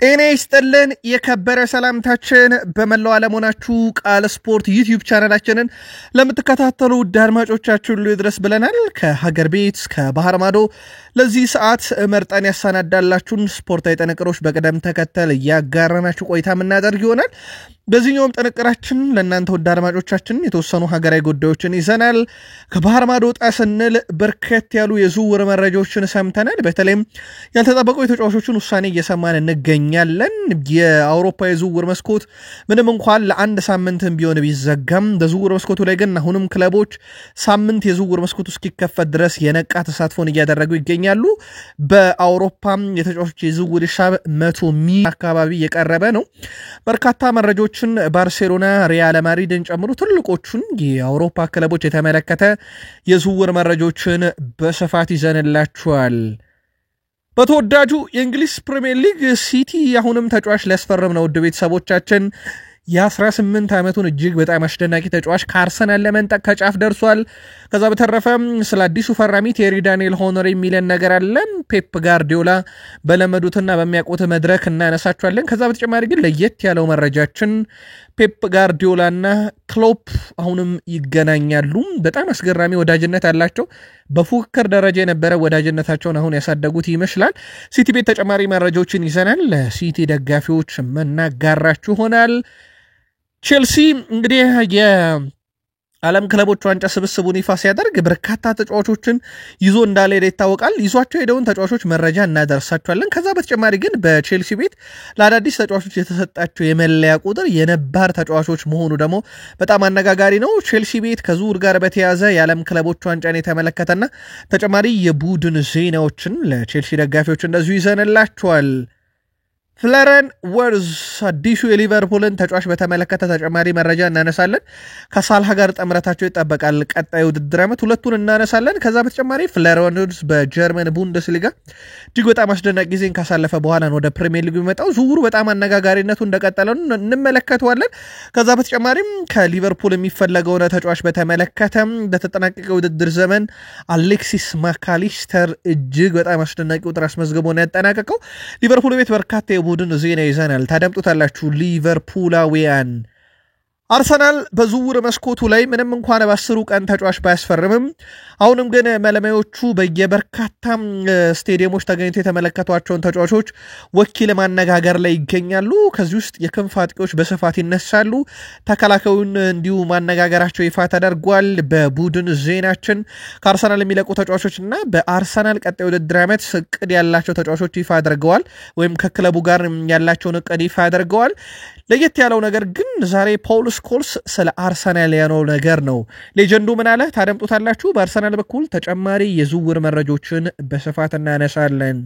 ጤና ይስጥልን የከበረ ሰላምታችን በመላው ዓለም ሆናችሁ ቃል ስፖርት ዩቲዩብ ቻናላችንን ለምትከታተሉ አድማጮቻችን ሁሉ ይድረስ ብለናል። ከሀገር ቤት እስከ ባህር ማዶ ለዚህ ሰዓት መርጠን ያሰናዳላችሁን ስፖርታዊ ጥንቅሮች በቅደም ተከተል ያጋራናችሁ ቆይታ የምናደርግ ይሆናል። በዚህኛውም ጥንቅራችን ለእናንተ ውድ አድማጮቻችን የተወሰኑ ሀገራዊ ጉዳዮችን ይዘናል። ከባህር ማዶ ወጣ ስንል በርከት ያሉ የዝውውር መረጃዎችን ሰምተናል። በተለይም ያልተጠበቁ የተጫዋቾችን ውሳኔ እየሰማን እንገኛለን። የአውሮፓ የዝውውር መስኮት ምንም እንኳን ለአንድ ሳምንትም ቢሆን ቢዘጋም በዝውውር መስኮቱ ላይ ግን አሁንም ክለቦች ሳምንት የዝውውር መስኮቱ እስኪከፈት ድረስ የነቃ ተሳትፎን እያደረጉ ይገኛሉ። በአውሮፓም የተጫዋቾች የዝውውር ሂሳብ 100 ሚሊዮን አካባቢ የቀረበ ነው። በርካታ መረጃዎች ባርሴሎና ሪያል ማድሪድን ጨምሮ ትልቆቹን የአውሮፓ ክለቦች የተመለከተ የዝውውር መረጃዎችን በስፋት ይዘንላችኋል። በተወዳጁ የእንግሊዝ ፕሪሚየር ሊግ ሲቲ አሁንም ተጫዋች ሊያስፈርም ነው። ውድ ቤተሰቦቻችን የ18 ዓመቱን እጅግ በጣም አስደናቂ ተጫዋች ከአርሰናል ለመንጠቅ ከጫፍ ደርሷል። ከዛ በተረፈ ስለ አዲሱ ፈራሚ ቴሪ ዳንኤል ሆነር የሚለን ነገር አለ። ፔፕ ጋርዲዮላ በለመዱትና በሚያውቁት መድረክ እናነሳቸዋለን። ከዛ በተጨማሪ ግን ለየት ያለው መረጃችን ፔፕ ጋርዲዮላና ክሎፕ አሁንም ይገናኛሉ። በጣም አስገራሚ ወዳጅነት አላቸው። በፉክክር ደረጃ የነበረ ወዳጅነታቸውን አሁን ያሳደጉት ይመስላል። ሲቲ ቤት ተጨማሪ መረጃዎችን ይዘናል። ለሲቲ ደጋፊዎች መናጋራችሁ ይሆናል። ቼልሲ እንግዲህ የዓለም ክለቦች ዋንጫ ስብስቡን ይፋ ሲያደርግ በርካታ ተጫዋቾችን ይዞ እንዳልሄደ ይታወቃል። ይዟቸው ሄደውን ተጫዋቾች መረጃ እናደርሳቸዋለን። ከዛ በተጨማሪ ግን በቼልሲ ቤት ለአዳዲስ ተጫዋቾች የተሰጣቸው የመለያ ቁጥር የነባር ተጫዋቾች መሆኑ ደግሞ በጣም አነጋጋሪ ነው። ቼልሲ ቤት ከዝውውር ጋር በተያያዘ የዓለም ክለቦች ዋንጫን የተመለከተና ተጨማሪ የቡድን ዜናዎችን ለቼልሲ ደጋፊዎች እንደዚሁ ይዘንላቸዋል። ፍለረን ወርዝ አዲሱ የሊቨርፑልን ተጫዋች በተመለከተ ተጨማሪ መረጃ እናነሳለን። ከሳልሃ ጋር ጥምረታቸው ይጠበቃል። ቀጣይ ውድድር ዓመት ሁለቱን እናነሳለን። ከዛ በተጨማሪ ፍለረን ወርዝ በጀርመን ቡንደስሊጋ እጅግ በጣም አስደናቂ ጊዜን ካሳለፈ በኋላ ነው ወደ ፕሪሚየር ሊግ የሚመጣው። ዝውውሩ በጣም አነጋጋሪነቱ እንደቀጠለ እንመለከተዋለን። ከዛ በተጨማሪም ከሊቨርፑል የሚፈለገውን ተጫዋች በተመለከተ በተጠናቀቀ ውድድር ዘመን አሌክሲስ ማካሊስተር እጅግ በጣም አስደናቂ ቁጥር አስመዝግቦ ነው ያጠናቀቀው። ሊቨርፑል ቤት በርካታ ቡድን ዜና ይዘናል። ታደምጡታላችሁ። ሊቨርፑላውያን አርሰናል በዝውውር መስኮቱ ላይ ምንም እንኳን በ10 ቀን ተጫዋች ባያስፈርምም አሁንም ግን መለማዮቹ በየበርካታ ስቴዲየሞች ተገኝተው የተመለከቷቸውን ተጫዋቾች ወኪል ማነጋገር ላይ ይገኛሉ። ከዚህ ውስጥ የክንፍ አጥቂዎች በስፋት ይነሳሉ። ተከላካዩን እንዲሁ ማነጋገራቸው ይፋ ተደርጓል። በቡድን ዜናችን ከአርሰናል የሚለቁ ተጫዋቾችና በአርሰናል ቀጣይ ውድድር ዓመት እቅድ ያላቸው ተጫዋቾች ይፋ አድርገዋል፣ ወይም ከክለቡ ጋር ያላቸውን እቅድ ይፋ አድርገዋል። ለየት ያለው ነገር ግን ዛሬ ፖል ስኮልስ ስለ አርሰናል ያለው ነገር ነው። ሌጀንዱ ምን አለ? ታደምጡታላችሁ። በአርሰናል በኩል ተጨማሪ የዝውውር መረጃዎችን በስፋት እናነሳለን።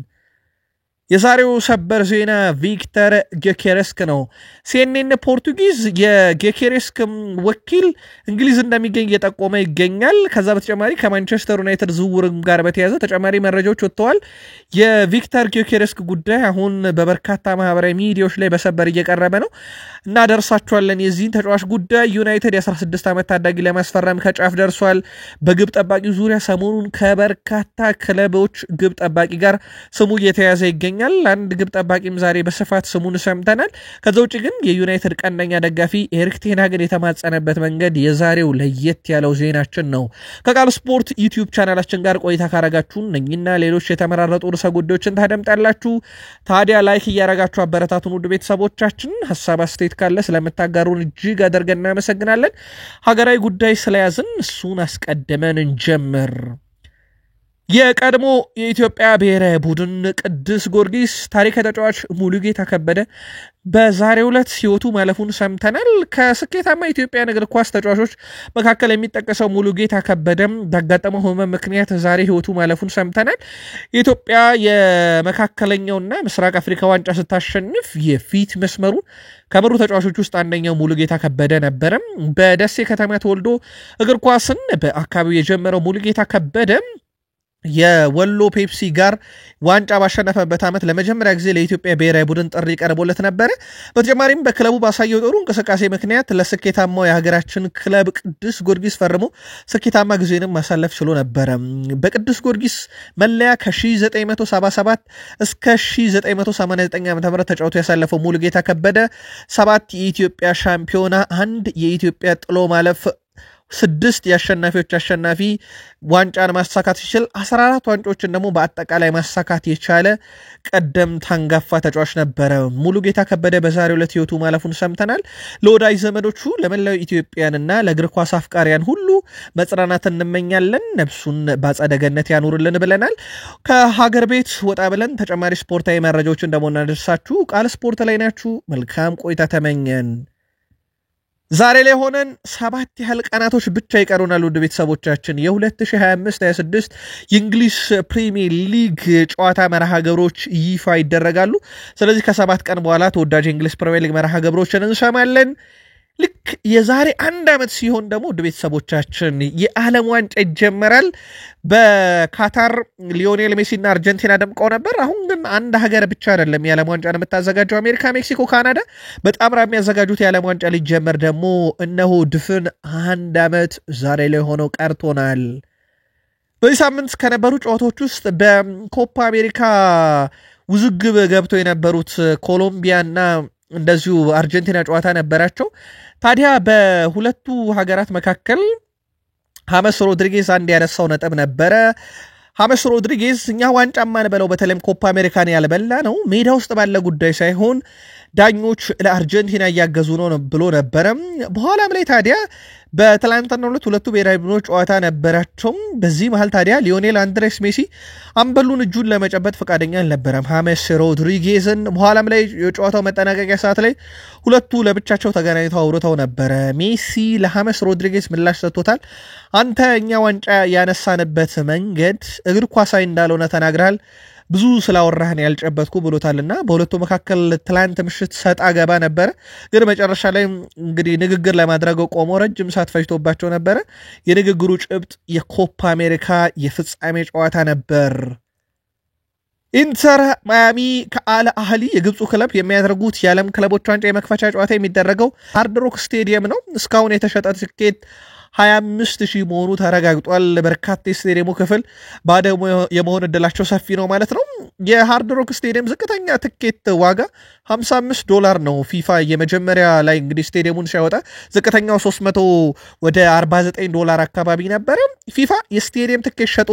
የዛሬው ሰበር ዜና ቪክተር ጌኬሬስክ ነው። ሲኤንኤን ፖርቱጊዝ የጌኬሬስክ ወኪል እንግሊዝ እንደሚገኝ እየጠቆመ ይገኛል። ከዛ በተጨማሪ ከማንቸስተር ዩናይትድ ዝውውር ጋር በተያያዘ ተጨማሪ መረጃዎች ወጥተዋል። የቪክተር ጌኬሬስክ ጉዳይ አሁን በበርካታ ማህበራዊ ሚዲያዎች ላይ በሰበር እየቀረበ ነው። እናደርሳቸዋለን የዚህን ተጫዋች ጉዳይ። ዩናይትድ የ16 ዓመት ታዳጊ ለማስፈረም ከጫፍ ደርሷል። በግብ ጠባቂ ዙሪያ ሰሞኑን ከበርካታ ክለቦች ግብ ጠባቂ ጋር ስሙ እየተያዘ ይገኛል። አንድ ግብ ጠባቂም ዛሬ በስፋት ስሙን ሰምተናል። ከዛ ውጭ ግን የዩናይትድ ቀንደኛ ደጋፊ ኤሪክ ቴን ሃግን የተማጸነበት መንገድ የዛሬው ለየት ያለው ዜናችን ነው። ከቃል ስፖርት ዩቲዩብ ቻናላችን ጋር ቆይታ ካረጋችሁ እነኝና ሌሎች የተመራረጡ ርዕሰ ጉዳዮችን ታደምጣላችሁ። ታዲያ ላይክ እያረጋችሁ አበረታቱን። ውድ ቤተሰቦቻችን ሐሳብ አስተያየት ካለ ስለምታጋሩን እጅግ አድርገን እናመሰግናለን። ሀገራዊ ጉዳይ ስለያዝን እሱን አስቀድመን እንጀምር። የቀድሞ የኢትዮጵያ ብሔራዊ ቡድን ቅዱስ ጊዮርጊስ ታሪክ ተጫዋች ሙሉጌታ ከበደ በዛሬው ዕለት ህይወቱ ማለፉን ሰምተናል። ከስኬታማ የኢትዮጵያ እግር ኳስ ተጫዋቾች መካከል የሚጠቀሰው ሙሉጌታ ከበደም ባጋጠመው ህመም ምክንያት ዛሬ ህይወቱ ማለፉን ሰምተናል። የኢትዮጵያ የመካከለኛውና ምስራቅ አፍሪካ ዋንጫ ስታሸንፍ የፊት መስመሩ ከመሩ ተጫዋቾች ውስጥ አንደኛው ሙሉጌታ ከበደ ነበረም። በደሴ ከተማ ተወልዶ እግር ኳስን በአካባቢው የጀመረው ሙሉጌታ ከበደ የወሎ ፔፕሲ ጋር ዋንጫ ባሸነፈበት ዓመት ለመጀመሪያ ጊዜ ለኢትዮጵያ ብሔራዊ ቡድን ጥሪ ቀርቦለት ነበረ። በተጨማሪም በክለቡ ባሳየው ጥሩ እንቅስቃሴ ምክንያት ለስኬታማው የሀገራችን ክለብ ቅዱስ ጊዮርጊስ ፈርሞ ስኬታማ ጊዜንም ማሳለፍ ችሎ ነበረ። በቅዱስ ጊዮርጊስ መለያ ከ1977 እስከ 1989 ዓ.ም ተጫውቶ ያሳለፈው ሙሉጌታ ከበደ 7 የኢትዮጵያ ሻምፒዮና፣ 1 የኢትዮጵያ ጥሎ ማለፍ 6 የአሸናፊዎች አሸናፊ ዋንጫን ማሳካት ሲችል 14 ዋንጫዎችን ደግሞ በአጠቃላይ ማሳካት የቻለ ቀደምት አንጋፋ ተጫዋች ነበረ። ሙሉጌታ ከበደ በዛሬው ዕለት ህይወቱ ማለፉን ሰምተናል። ለወዳጅ ዘመዶቹ ለመላው ኢትዮጵያንና ለእግር ኳስ አፍቃሪያን ሁሉ መጽናናት እንመኛለን። ነፍሱን በአጸደ ገነት ያኑርልን ብለናል። ከሀገር ቤት ወጣ ብለን ተጨማሪ ስፖርታዊ መረጃዎችን ደግሞ እናደርሳችሁ። ቃል ስፖርት ላይ ናችሁ። መልካም ቆይታ ተመኘን። ዛሬ ላይ ሆነን 7 ያህል ቀናቶች ብቻ ይቀሩናል። ውድ ቤተሰቦቻችን የ2025-26 የእንግሊዝ ፕሪሚየር ሊግ ጨዋታ መርሃ ግብሮች ይፋ ይደረጋሉ። ስለዚህ ከ7 ቀን በኋላ ተወዳጅ የእንግሊዝ ፕሪሚየር ሊግ መርሃ ግብሮችን እንሰማለን። ልክ የዛሬ 1 ዓመት ሲሆን ደግሞ ውድ ቤተሰቦቻችን የዓለም ዋንጫ ይጀመራል። በካታር ሊዮኔል ሜሲና አርጀንቲና ደምቀው ነበር። አሁን ግን አንድ ሀገር ብቻ አይደለም የዓለም ዋንጫን የምታዘጋጀው፣ አሜሪካ፣ ሜክሲኮ፣ ካናዳ በጣምራ የሚያዘጋጁት የዓለም ዋንጫ ሊጀመር ደግሞ እነሆ ድፍን 1 ዓመት ዛሬ ላይ ሆነው ቀርቶናል። በዚህ ሳምንት ከነበሩ ጨዋታዎች ውስጥ በኮፓ አሜሪካ ውዝግብ ገብተው የነበሩት ኮሎምቢያና እንደዚሁ አርጀንቲና ጨዋታ ነበራቸው። ታዲያ በሁለቱ ሀገራት መካከል ሐመስ ሮድሪጌዝ አንድ ያነሳው ነጥብ ነበረ። ሐመስ ሮድሪጌዝ እኛ ዋንጫ ማንበለው በተለይም ኮፓ አሜሪካን ያልበላ ነው ሜዳ ውስጥ ባለ ጉዳይ ሳይሆን ዳኞች ለአርጀንቲና እያገዙ ነው ብሎ ነበረ። በኋላም ላይ ታዲያ በትላንትናው ዕለት ሁለቱ ብሔራዊ ቡድኖች ጨዋታ ነበራቸው። በዚህ መሃል ታዲያ ሊዮኔል አንድሬስ ሜሲ አምበሉን እጁን ለመጨበጥ ፈቃደኛ አልነበረም ሐመስ ሮድሪጌዝን። በኋላም ላይ የጨዋታው መጠናቀቂያ ሰዓት ላይ ሁለቱ ለብቻቸው ተገናኝተው አውርተው ነበረ። ሜሲ ለሐመስ ሮድሪጌዝ ምላሽ ሰጥቶታል። አንተ እኛ ዋንጫ ያነሳንበት መንገድ እግር ኳሳዊ እንዳልሆነ ተናግረሃል፣ ብዙ ስላወራህን ያልጨበጥኩ ብሎታልና በሁለቱ መካከል ትላንት ምሽት ሰጣ ገባ ነበረ። ግን መጨረሻ ላይ እንግዲህ ንግግር ለማድረግ ቆሞ ረጅም ሰዓት ፈጅቶባቸው ነበረ። የንግግሩ ጭብጥ የኮፓ አሜሪካ የፍጻሜ ጨዋታ ነበር። ኢንተር ማያሚ ከአል አህሊ የግብፁ ክለብ የሚያደርጉት የዓለም ክለቦች ዋንጫ የመክፈቻ ጨዋታ የሚደረገው ሃርድ ሮክ ስቴዲየም ነው። እስካሁን የተሸጠ ትኬት 25,000 መሆኑ ተረጋግጧል። በርካታ የስቴዲየሙ ክፍል ባዶ የመሆን እድላቸው ሰፊ ነው ማለት ነው። የሃርድ ሮክ ስቴዲየም ዝቅተኛ ትኬት ዋጋ $55 ነው። ፊፋ የመጀመሪያ ላይ እንግዲህ ስቴዲየሙን ሲያወጣ ዝቅተኛው 300 ወደ $49 አካባቢ ነበረ። ፊፋ የስቴዲየም ትኬት ሸጦ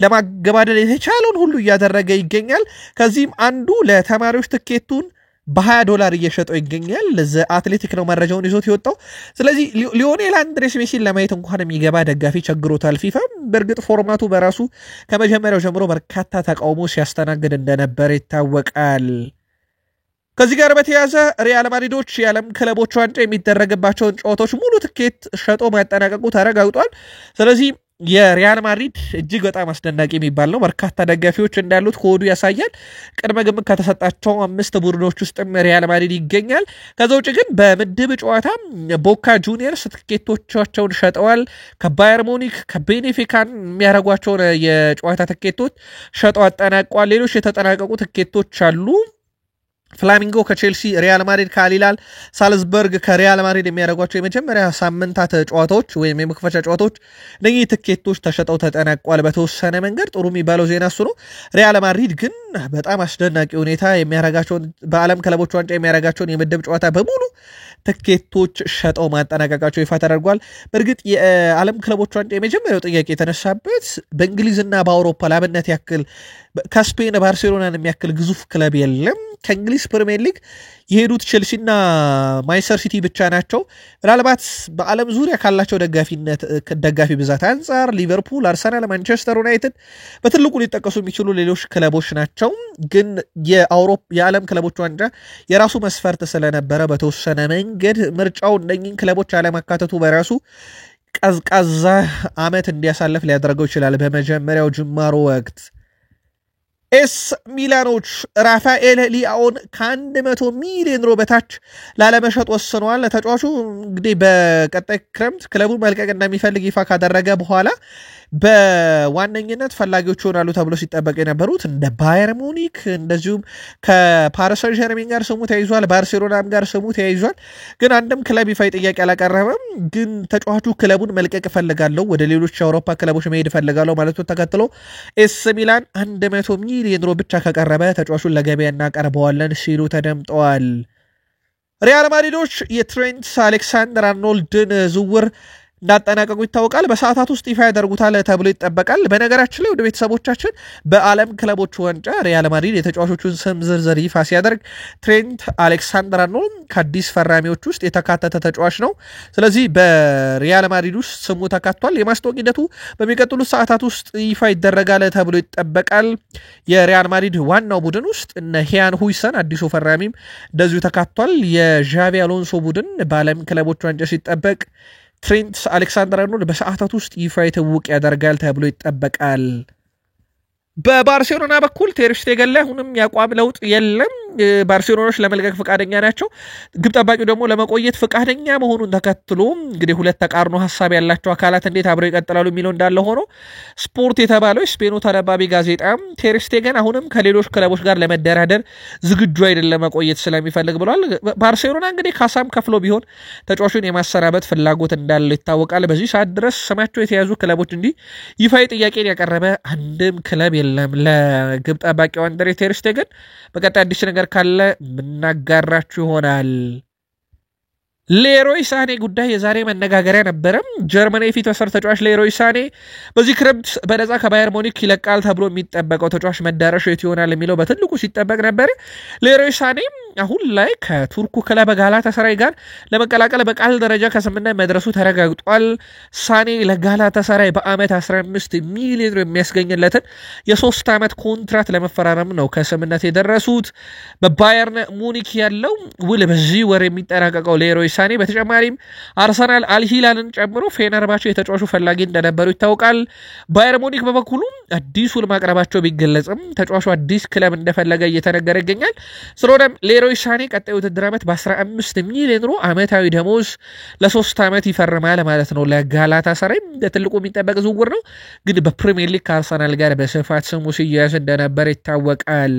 ለማገባደል የተቻለውን ሁሉ እያደረገ ይገኛል። ከዚህም አንዱ ለተማሪዎች ትኬቱን $20 እየሸጠው ይገኛል። ለዚ አትሌቲክ ነው መረጃውን ይዞት የወጣው። ስለዚህ ሊዮኔል አንድሬስ ሜሲን ለማየት እንኳን የሚገባ ደጋፊ ቸግሮታል ፊፋ። በእርግጥ ፎርማቱ በራሱ ከመጀመሪያው ጀምሮ በርካታ ተቃውሞ ሲያስተናግድ እንደነበረ ይታወቃል። ከዚህ ጋር በተያያዘ ሪያል ማድሪዶች የዓለም ክለቦች ዋንጫ የሚደረግባቸውን ጨዋታዎች ሙሉ ትኬት ሸጦ ማጠናቀቁ ተረጋግጧል። ስለዚህ የሪያል ማድሪድ እጅግ በጣም አስደናቂ የሚባል ነው። በርካታ ደጋፊዎች እንዳሉት ከወዱ ያሳያል። ቅድመ ግምት ከተሰጣቸው 5 ቡድኖች ውስጥም ሪያል ማድሪድ ይገኛል። ከዛ ውጭ ግን በምድብ ጨዋታ ቦካ ጁኒየርስ ትኬቶቻቸውን ሸጠዋል። ከባየር ሙኒክ ከቤኔፊካን የሚያደርጓቸውን የጨዋታ ትኬቶች ሸጠው አጠናቀዋል። ሌሎች የተጠናቀቁ ትኬቶች አሉ። ፍላሚንጎ ከቼልሲ፣ ሪያል ማድሪድ ከአሊላል፣ ሳልዝበርግ ከሪያል ማድሪድ የሚያደርጓቸው የመጀመሪያ ሳምንታት ጨዋታዎች ወይም የመክፈቻ ጨዋታዎች እነዚህ ትኬቶች ተሸጠው ተጠናቋል። በተወሰነ መንገድ ጥሩ የሚባለው ዜና እሱ ነው። ሪያል ማድሪድ ግን በጣም አስደናቂ ሁኔታ የሚያረጋቸውን በዓለም ክለቦች ዋንጫ የሚያረጋቸውን የምድብ ጨዋታ በሙሉ ትኬቶች ሸጠው ማጠናቀቃቸው ይፋ ተደርጓል። በእርግጥ የዓለም ክለቦች ዋንጫ የመጀመሪያው ጥያቄ የተነሳበት በእንግሊዝና በአውሮፓ ላብነት ያክል ከስፔን ባርሴሎናን የሚያክል ግዙፍ ክለብ የለም። ከእንግሊዝ ፕሪሚየር ሊግ የሄዱት ቼልሲና ማንቸስተር ሲቲ ብቻ ናቸው። ምናልባት በዓለም ዙሪያ ካላቸው ደጋፊ ብዛት አንጻር ሊቨርፑል፣ አርሰናል፣ ማንቸስተር ዩናይትድ በትልቁ ሊጠቀሱ የሚችሉ ሌሎች ክለቦች ናቸው። ግን የዓለም ክለቦች ዋንጫ የራሱ መስፈርት ስለነበረ በተወሰነ መንገድ ምርጫው እነኝን ክለቦች አለማካተቱ በራሱ ቀዝቃዛ ዓመት እንዲያሳልፍ ሊያደርገው ይችላል በመጀመሪያው ጅማሮ ወቅት። ኤስ ሚላኖች ራፋኤል ሊአኦን ከ100 ሚሊዮን ዩሮ በታች ላለመሸጥ ወስነዋል። ተጫዋቹ እንግዲህ በቀጣይ ክረምት ክለቡን መልቀቅ እንደሚፈልግ ይፋ ካደረገ በኋላ በዋነኝነት ፈላጊዎች ይሆናሉ ተብሎ ሲጠበቅ የነበሩት እንደ ባየር ሙኒክ እንደዚሁም ከፓሪስ ሰን ዠርሜን ጋር ስሙ ተያይዟል፣ ባርሴሎናም ጋር ስሙ ተያይዟል። ግን አንድም ክለብ ይፋ ጥያቄ አላቀረበም። ግን ተጫዋቹ ክለቡን መልቀቅ እፈልጋለሁ፣ ወደ ሌሎች የአውሮፓ ክለቦች መሄድ እፈልጋለሁ ማለቱን ተከትሎ ኤስ ሚላን 100 ሚሊዮን ዩሮ ብቻ ከቀረበ ተጫዋቹን ለገበያ እናቀርበዋለን ሲሉ ተደምጠዋል። ሪያል ማድሪዶች የትሬንት አሌክሳንደር አርኖልድን ዝውውር እንዳጠናቀቁ ይታወቃል። በሰዓታት ውስጥ ይፋ ያደርጉታል ተብሎ ይጠበቃል። በነገራችን ላይ ወደ ቤተሰቦቻችን በዓለም ክለቦች ዋንጫ ሪያል ማድሪድ የተጫዋቾቹን ስም ዝርዝር ይፋ ሲያደርግ ትሬንት አሌክሳንደር አርኖልድ ከአዲስ ፈራሚዎች ውስጥ የተካተተ ተጫዋች ነው። ስለዚህ በሪያል ማድሪድ ውስጥ ስሙ ተካቷል። የማስታወቅ ሂደቱ በሚቀጥሉት ሰዓታት ውስጥ ይፋ ይደረጋል ተብሎ ይጠበቃል። የሪያል ማድሪድ ዋናው ቡድን ውስጥ እነ ሂያን ሁይሰን አዲሱ ፈራሚም እንደዚሁ ተካቷል። የዣቪ አሎንሶ ቡድን በዓለም ክለቦች ዋንጫ ሲጠበቅ ትሬንት አሌክሳንደር አርኖልድ በሰዓታት ውስጥ ይፋ ትውውቅ ያደርጋል ተብሎ ይጠበቃል። በባርሴሎና በኩል ቴር ሽቴገን ላይ አሁንም ያቋም ለውጥ የለም። ባርሴሎናዎች ለመልቀቅ ፈቃደኛ ናቸው። ግብ ጠባቂው ደግሞ ለመቆየት ፈቃደኛ መሆኑን ተከትሎ እንግዲህ ሁለት ተቃርኖ ሐሳብ ያላቸው አካላት እንዴት አብረው ይቀጥላሉ የሚለው እንዳለ ሆኖ ስፖርት የተባለው ስፔኑ ተነባቢ ጋዜጣ ቴር ሽቴገን አሁንም ከሌሎች ክለቦች ጋር ለመደራደር ዝግጁ አይደለም መቆየት ስለሚፈልግ ብሏል። ባርሴሎና እንግዲህ ካሳም ከፍሎ ቢሆን ተጫዋቹን የማሰናበት ፍላጎት እንዳለው ይታወቃል። በዚህ ሰዓት ድረስ ስማቸው የተያዙ ክለቦች እንዲህ ይፋዊ ጥያቄን ያቀረበ አንድም ክለብ የለም ለግብ ጠባቂው አንድሬ ቴር ሽቴገን። በቀጣይ አዲስ ነገር ካለ ምናጋራችሁ ይሆናል። ሌሮይ ሳኔ ጉዳይ የዛሬ መነጋገሪያ ነበረ። ጀርመናዊ ፊት መስመር ተጫዋች ሌሮይ ሳኔ በዚህ ክረምት በነፃ ከባየር ሙኒክ ይለቃል ተብሎ የሚጠበቀው ተጫዋች መዳረሻው የት ይሆናል የሚለው በትልቁ ሲጠበቅ ነበር። ሌሮይ ሳኔ አሁን ላይ ከቱርኩ ክለብ ጋላታሳራይ ጋር ለመቀላቀል በቃል ደረጃ ከስምምነት መድረሱ ተረጋግጧል። ሳኔ ለጋላታሳራይ በአመት 15 ሚሊዮን ዩሮ የሚያስገኝለትን የ3 ዓመት ኮንትራት ለመፈራረም ነው ከስምምነት የደረሱት። በባየርን ሙኒክ ያለው ውል በዚህ ወር የሚጠናቀቀው ሌሮይ ሳኔ በተጨማሪም አርሰናል አልሂላልን ጨምሮ ፌነርባቸው የተጫዋቹ ፈላጊ እንደነበሩ ይታወቃል። ባየር ሙኒክ በበኩሉ አዲስ ውል ማቅረባቸው ቢገለጽም ተጫዋቹ አዲስ ክለብ እንደፈለገ እየተነገረ ይገኛል። ስለሆነም ሌሮይ ሳኔ ቀጣይ ውድድር ዓመት በ15 ሚሊዮን ዩሮ ዓመታዊ ደሞዝ ለ3 ዓመት ይፈርማል ማለት ነው። ለጋላታሳራይ ትልቁ የሚጠበቅ ዝውውር ነው። ግን በፕሪሚየር ሊግ ከአርሰናል ጋር በስፋት ስሙ ሲያያዝ እንደነበረ ይታወቃል።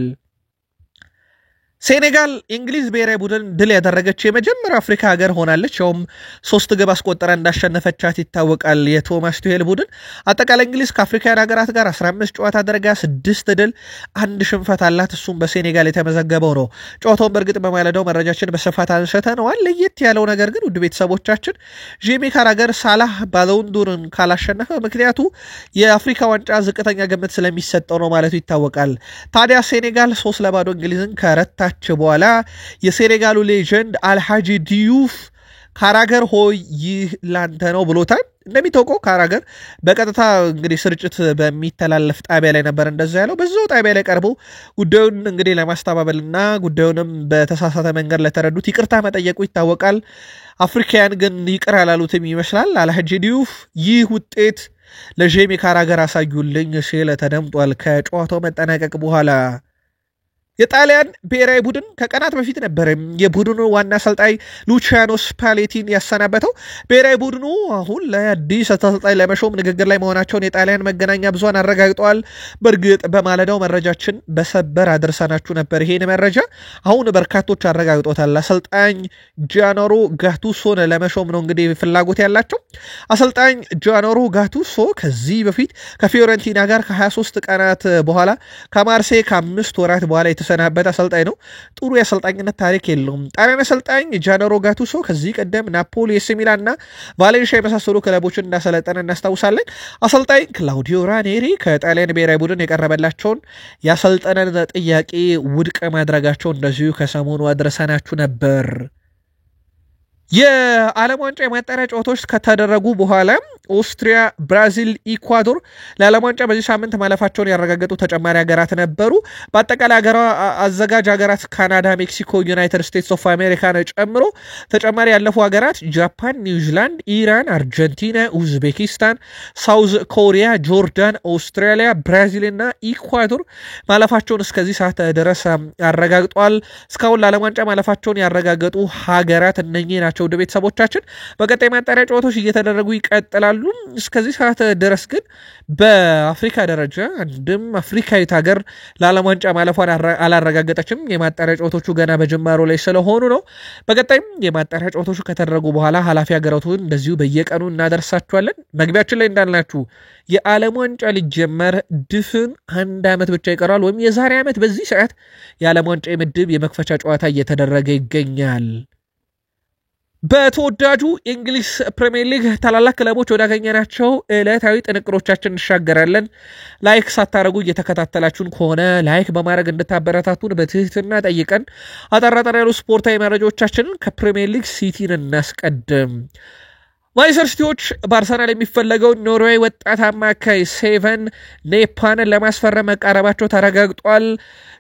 ሴኔጋል የእንግሊዝ ብሔራዊ ቡድን ድል ያደረገች የመጀመሪያ አፍሪካ ሀገር ሆናለች። ያውም 3 ግብ አስቆጠራ እንዳሸነፈቻት ይታወቃል። የቶማስ ቱሄል ቡድን አጠቃላይ እንግሊዝ ከአፍሪካውያን ሀገራት ጋር 15 ጨዋታ አድርጋ 6 ድል 1 ሽንፈት አላት። እሱም በሴኔጋል የተመዘገበው ነው። ጨዋታውን በእርግጥ በማለዳው መረጃችን በስፋት አንስተነዋል። ለየት ያለው ነገር ግን ውድ ቤተሰቦቻችን ጄሚ ካራገር ሳላህ ባሎን ዶርን ካላሸነፈ ምክንያቱ የአፍሪካ ዋንጫ ዝቅተኛ ግምት ስለሚሰጠው ነው ማለቱ ይታወቃል። ታዲያ ሴኔጋል 3-0 እንግሊዝን ከረታ በኋላ የሴኔጋሉ ሌጀንድ አልሃጂ ዲዩፍ ካራገር ሆይ ይህ ላንተ ነው ብሎታል። እንደሚታወቀው ካራገር በቀጥታ እንግዲህ ስርጭት በሚተላለፍ ጣቢያ ላይ ነበር እንደዛ ያለው። በዛው ጣቢያ ላይ ቀርቦ ጉዳዩን እንግዲህ ለማስተባበልና ጉዳዩንም በተሳሳተ መንገድ ለተረዱት ይቅርታ መጠየቁ ይታወቃል። አፍሪካውያን ግን ይቅር ያላሉትም ይመስላል። አልሃጂ ዲዩፍ ይህ ውጤት ለጄሚ ካራገር አሳዩልኝ ሲል ተደምጧል። ከጨዋታው መጠናቀቅ በኋላ የጣሊያን ብሔራዊ ቡድን ከቀናት በፊት ነበር የቡድኑ ዋና አሰልጣኝ ሉቺያኖ ስፓሌቲን ያሰናበተው። ብሔራዊ ቡድኑ አሁን ለአዲስ አሰልጣኝ ለመሾም ንግግር ላይ መሆናቸውን የጣሊያን መገናኛ ብዙሃን አረጋግጠዋል። በእርግጥ በማለዳው መረጃችን በሰበር አድርሰናችሁ ነበር። ይሄን መረጃ አሁን በርካቶች አረጋግጦታል። አሰልጣኝ ጃኖሮ ጋቱሶን ለመሾም ነው እንግዲህ ፍላጎት ያላቸው። አሰልጣኝ ጃኖሮ ጋቱሶ ከዚህ በፊት ከፊዮረንቲና ጋር ከ23 ቀናት በኋላ ከማርሴይ ከ5 ወራት በኋላ የተሰናበተ አሰልጣኝ ነው። ጥሩ የአሰልጣኝነት ታሪክ የለውም። ጣሊያን አሰልጣኝ ጃኖሮ ጋቱሶ ከዚህ ቀደም ናፖሊ፣ ኤሲ ሚላን እና ቫሌንሺያ የመሳሰሉ ክለቦችን እንዳሰለጠነ እናስታውሳለን። አሰልጣኝ ክላውዲዮ ራኔሪ ከጣሊያን ብሔራዊ ቡድን የቀረበላቸውን የአሰልጠነን ጥያቄ ውድቅ ማድረጋቸው እንደዚሁ ከሰሞኑ አድርሰናችሁ ነበር። የዓለም ዋንጫ የማጣሪያ ጨዋታዎች ከተደረጉ በኋላ ኦስትሪያ፣ ብራዚል፣ ኢኳዶር ለዓለም ዋንጫ በዚህ ሳምንት ማለፋቸውን ያረጋገጡ ተጨማሪ ሀገራት ነበሩ። በአጠቃላይ አዘጋጅ ሀገራት ካናዳ፣ ሜክሲኮ፣ ዩናይትድ ስቴትስ ኦፍ አሜሪካን ጨምሮ ተጨማሪ ያለፉ ሀገራት ጃፓን፣ ኒውዚላንድ፣ ኢራን፣ አርጀንቲና፣ ኡዝቤኪስታን፣ ሳውዝ ኮሪያ፣ ጆርዳን፣ ኦስትራሊያ፣ ብራዚል እና ኢኳዶር ማለፋቸውን እስከዚህ ሰዓት ድረስ አረጋግጧል። እስካሁን ለዓለም ዋንጫ ማለፋቸውን ያረጋገጡ ሀገራት እነኚህ ናቸው። ወደ ቤተሰቦቻችን በቀጣይ ማጣሪያ ጨዋታዎች እየተደረጉ ይቀጥላሉ። እስከዚህ ሰዓት ድረስ ግን በአፍሪካ ደረጃ አንድም አፍሪካዊት ሀገር ለዓለም ዋንጫ ማለፏን አላረጋገጠችም። የማጣሪያ ጨዋታዎቹ ገና በጅማሮ ላይ ስለሆኑ ነው። በቀጣይም የማጣሪያ ጨዋታዎቹ ከተደረጉ በኋላ ኃላፊ ሀገራቱን እንደዚሁ በየቀኑ እናደርሳችኋለን። መግቢያችን ላይ እንዳልናችሁ የዓለም ዋንጫ ሊጀመር ድፍን 1 ዓመት ብቻ ይቀራል። ወይም የዛሬ ዓመት በዚህ ሰዓት የዓለም ዋንጫ የምድብ የመክፈቻ ጨዋታ እየተደረገ ይገኛል። በተወዳጁ የእንግሊዝ ፕሪሚየር ሊግ ታላላቅ ክለቦች ወዳገኘናቸው ዕለታዊ ጥንቅሮቻችን እንሻገራለን። ላይክ ሳታረጉ እየተከታተላችሁን ከሆነ ላይክ በማድረግ እንድታበረታቱን በትህትና ጠይቀን አጠራጠር ያሉ ስፖርታዊ መረጃዎቻችንን ከፕሪሚየር ሊግ ሲቲን እናስቀድም። ማንቸስተር ሲቲዎች በአርሰናል የሚፈለገው ኖርዌይ ወጣት አማካይ ሴቨን ኔፓንን ለማስፈረም መቃረባቸው ተረጋግጧል።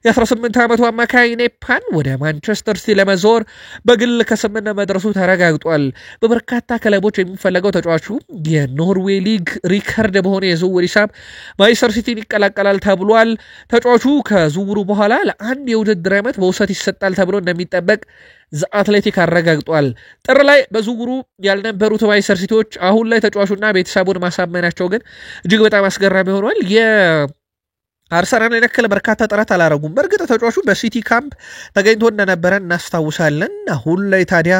የ18 ዓመቱ አማካይ ኔፓን ወደ ማንቸስተር ሲቲ ለመዞር በግል ከስምምነት መድረሱ ተረጋግጧል። በበርካታ ክለቦች የሚፈለገው ተጫዋቹ የኖርዌይ ሊግ ሪከርድ በሆነ የዝውውር ሂሳብ ማንቸስተር ሲቲን ይቀላቀላል ተብሏል። ተጫዋቹ ከዝውውሩ በኋላ ለአንድ የውድድር ዓመት በውሰት ይሰጣል ተብሎ እንደሚጠበቅ ዘአትሌቲክ አረጋግጧል። ጥር ላይ በዝውውሩ ያልነበሩት ማንቸስተር ሲቲዎች አሁን ላይ ተጫዋቹና ቤተሰቡን ማሳመናቸው ግን እጅግ በጣም አስገራሚ ሆኗል። የአርሰናል ያክል በርካታ ጥረት አላረጉም። በእርግጥ ተጫዋቹ በሲቲ ካምፕ ተገኝቶ እንደነበረ እናስታውሳለን። አሁን ላይ ታዲያ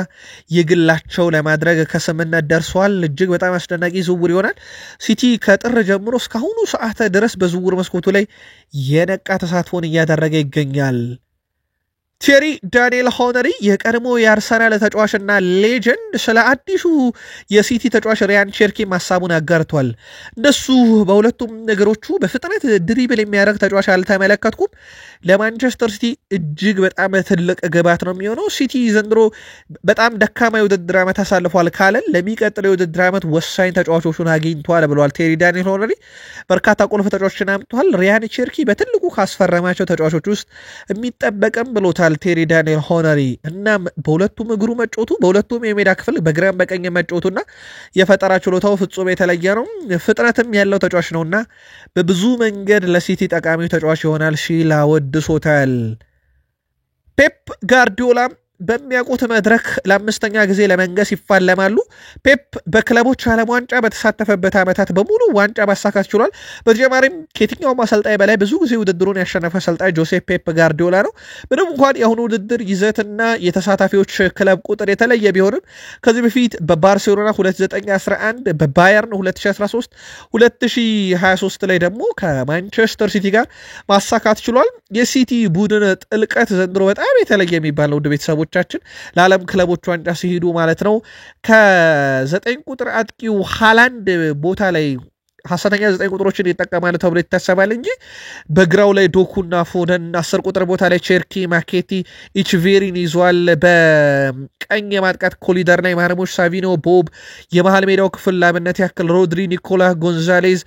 የግላቸው ለማድረግ ከስምምነት ደርሰዋል። እጅግ በጣም አስደናቂ ዝውውር ይሆናል። ሲቲ ከጥር ጀምሮ እስካሁኑ ሰዓት ድረስ በዝውውር መስኮቱ ላይ የነቃ ተሳትፎን እያደረገ ይገኛል። ቴሪ ዳንኤል ሆነሪ የቀድሞ የአርሰናል ተጫዋችና ሌጀንድ ስለ አዲሱ የሲቲ ተጫዋች ሪያን ቼርኪ ሀሳቡን አጋርቷል። እንደሱ በሁለቱም ነገሮቹ በፍጥነት ድሪብል የሚያደርግ ተጫዋች አልተመለከትኩም። ለማንቸስተር ሲቲ እጅግ በጣም ትልቅ ግባት ነው የሚሆነው። ሲቲ ዘንድሮ በጣም ደካማ የውድድር ዓመት አሳልፏል ካለን ለሚቀጥለው የውድድር ዓመት ወሳኝ ተጫዋቾቹን አግኝቷል ብለዋል ቴሪ ዳንኤል ሆነሪ። በርካታ ቁልፍ ተጫዋቾችን አምጥቷል። ሪያን ቼርኪ በትልቁ ካስፈረማቸው ተጫዋቾች ውስጥ የሚጠበቅም ብሎታል ቴሪ ዳንኤል ሆነሪ። እናም በሁለቱም እግሩ መጫወቱ፣ በሁለቱም የሜዳ ክፍል በግራም በቀኝ መጫወቱና የፈጠራ ችሎታው ፍጹም የተለየ ነው። ፍጥነትም ያለው ተጫዋች ነውና በብዙ መንገድ ለሲቲ ጠቃሚው ተጫዋች ይሆናል ሲል አወድሶታል። ፔፕ ጋርዲዮላ በሚያውቁት መድረክ ለአምስተኛ ጊዜ ለመንገስ ይፋለማሉ። ፔፕ በክለቦች ዓለም ዋንጫ በተሳተፈበት ዓመታት በሙሉ ዋንጫ ማሳካት ችሏል። በተጨማሪም ከየትኛውም አሰልጣኝ በላይ ብዙ ጊዜ ውድድሩን ያሸነፈ አሰልጣኝ ጆሴፕ ፔፕ ጋርዲዮላ ነው። ምንም እንኳን የአሁኑ ውድድር ይዘትና የተሳታፊዎች ክለብ ቁጥር የተለየ ቢሆንም ከዚህ በፊት በባርሴሎና 2011 በባየርን 2013 2023 ላይ ደግሞ ከማንቸስተር ሲቲ ጋር ማሳካት ችሏል። የሲቲ ቡድን ጥልቀት ዘንድሮ በጣም የተለየ የሚባል ነው። ቤተሰቦች ቻችን ለዓለም ክለቦች ዋንጫ ሲሄዱ ማለት ነው። ከ9 ቁጥር አጥቂው ሃላንድ ቦታ ላይ ሐሰተኛ 9 ቁጥሮችን ይጠቀማል ተብሎ ይታሰባል እንጂ በግራው ላይ ዶኩና ፎደን 10 ቁጥር ቦታ ላይ ቼርኪ፣ ማኬቲ፣ ኢችቬሪን ይዟል። በቀኝ የማጥቃት ኮሊደርና የማርሞሽ ሳቪኖ፣ ቦብ የመሃል ሜዳው ክፍል ላብነት ያክል ሮድሪ፣ ኒኮላስ ጎንዛሌዝ፣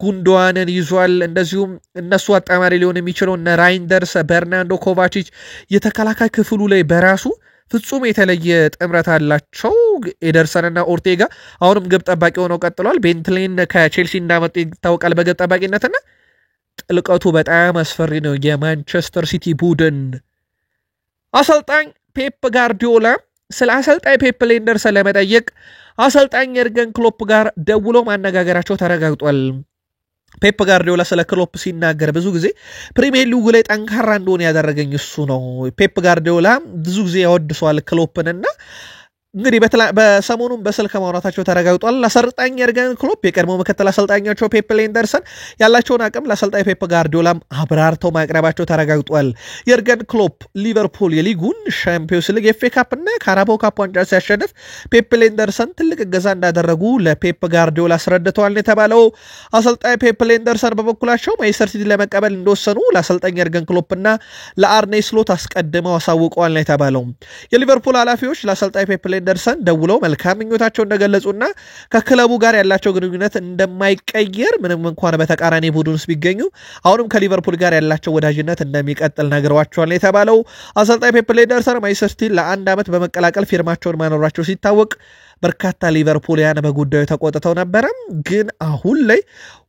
ጉንዶዋንን ይዟል። እንደዚሁም እነሱ አጣማሪ ሊሆን የሚችለው እነ ራይንደርስ፣ በርናንዶ ኮቫቺች የተከላካይ ክፍሉ ላይ በራሱ ፍጹም የተለየ ጥምረት አላቸው። ኤደርሰንና ኦርቴጋ አሁንም ግብ ጠባቂ ሆነው ቀጥሏል። ቤንትሌን ከቼልሲ እንዳመጡ ይታወቃል በግብ ጠባቂነትና ጥልቀቱ በጣም አስፈሪ ነው። የማንቸስተር ሲቲ ቡድን አሰልጣኝ ፔፕ ጋርዲዮላ ስለ አሰልጣኝ ፔፕ ሌንደርሰን ለመጠየቅ አሰልጣኝ የርገን ክሎፕ ጋር ደውሎ ማነጋገራቸው ተረጋግጧል። ፔፕ ጋርዲዮላ ስለ ክሎፕ ሲናገር ብዙ ጊዜ ፕሪሚየር ሊጉ ላይ ጠንካራ እንደሆነ ያደረገኝ እሱ ነው። ፔፕ ጋርዲዮላ ብዙ ጊዜ ያወድሰዋል ክሎፕንና እንግዲህ በሰሞኑን በስልክ ማውራታቸው ተረጋግጧል። አሰልጣኝ የርገን ክሎፕ የቀድሞ ምክትል አሰልጣኛቸው ፔፕ ሌንደርሰን ያላቸውን አቅም ለአሰልጣኝ ፔፕ ጋርዲዮላም አብራርተው ማቅረባቸው ተረጋግጧል። የርገን ክሎፕ ሊቨርፑል የሊጉን ሻምፒዮንስ ሊግ፣ ኤፍኤ ካፕ እና ካራባኦ ካፕ ዋንጫ ሲያሸንፍ ፔፕ ሌንደርሰን ትልቅ እገዛ እንዳደረጉ ለፔፕ ጋርዲዮላ አስረድተዋል የተባለው አሰልጣኝ ፔፕ ሌንደርሰን በበኩላቸው ማንቸስተር ሲቲ ለመቀበል እንደወሰኑ ለአሰልጣኝ የርገን ክሎፕና ለአርኔ ስሎት አስቀድመው አሳውቀዋል የተባለው የሊቨርፑል ኃላፊዎች ለአሰልጣኝ ፔፕ ሊንደርሰን ደውለው መልካም ምኞታቸውን እንደገለጹና ከክለቡ ጋር ያላቸው ግንኙነት እንደማይቀየር ምንም እንኳን በተቃራኒ ቡድን ውስጥ ቢገኙ አሁንም ከሊቨርፑል ጋር ያላቸው ወዳጅነት እንደሚቀጥል ነግረዋቸዋል የተባለው አሰልጣኝ ፔፕ ሊንደርሰን ማንቸስተር ሲቲን ለአንድ ዓመት በመቀላቀል ፊርማቸውን ማኖራቸው ሲታወቅ በርካታ ሊቨርፑልያን በጉዳዩ ተቆጥተው ነበረ። ግን አሁን ላይ